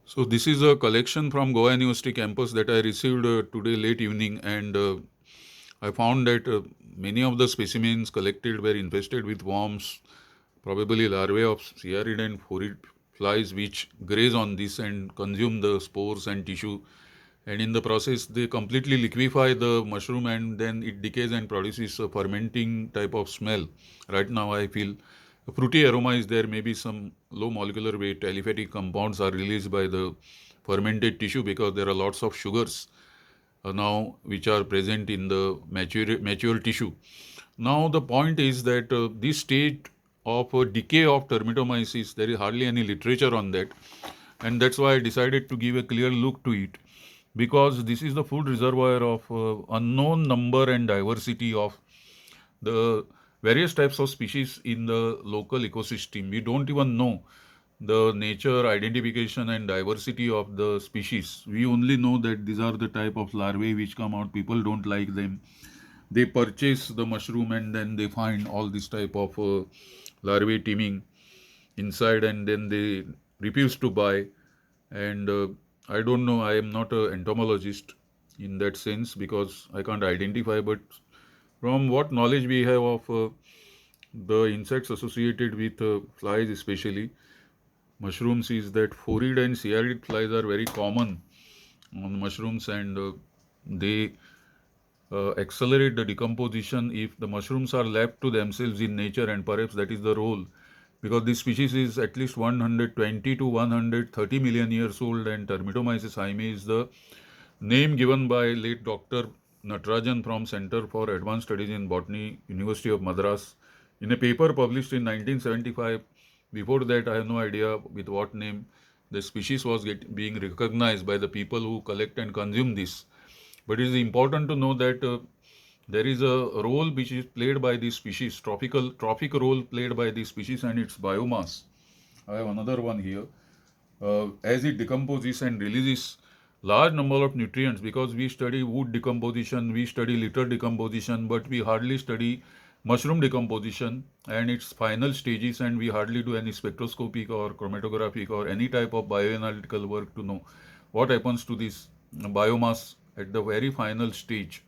So this is a collection from Goa University campus that I received today late evening, and I found that many of the specimens collected were infested with worms, probably larvae of cearid and phorid flies, which graze on this and consume the spores and tissue. And in the process, they completely liquefy the mushroom, and then it decays and produces a fermenting type of smell. Right now, I feel a fruity aroma is there. Maybe some low molecular weight aliphatic compounds are released by the fermented tissue because there are lots of sugars now which are present in the mature tissue. Now the point is that this state of decay of Termitomyces, there is hardly any literature on that, and that's why I decided to give a clear look to it, because this is the food reservoir of unknown number and diversity of the various types of species in the local ecosystem. We don't even know the nature, identification, and diversity of the species. We only know that these are the type of larvae which come out. People don't like them. They purchase the mushroom and then they find all this type of larvae teeming inside, and then they refuse to buy. And I don't know, I am not an entomologist in that sense because I can't identify, but from what knowledge we have of the insects associated with flies, especially mushrooms, is that phorid and cearid flies are very common on mushrooms, and they accelerate the decomposition if the mushrooms are left to themselves in nature, and perhaps that is the role, because this species is at least 120 to 130 million years old, and Termitomyces hemii is the name given by late Dr. Natarajan from Center for Advanced Studies in Botany, University of Madras, in a paper published in 1975. Before that, I have no idea with what name the species was being recognized by the people who collect and consume this. But it is important to know that there is a role which is played by this species, trophic role played by this species, and its biomass. I have another one here. As it decomposes and releases large number of nutrients, because we study wood decomposition, we study litter decomposition, but we hardly study mushroom decomposition and its final stages, and we hardly do any spectroscopic or chromatographic or any type of bioanalytical work to know what happens to this biomass at the very final stage.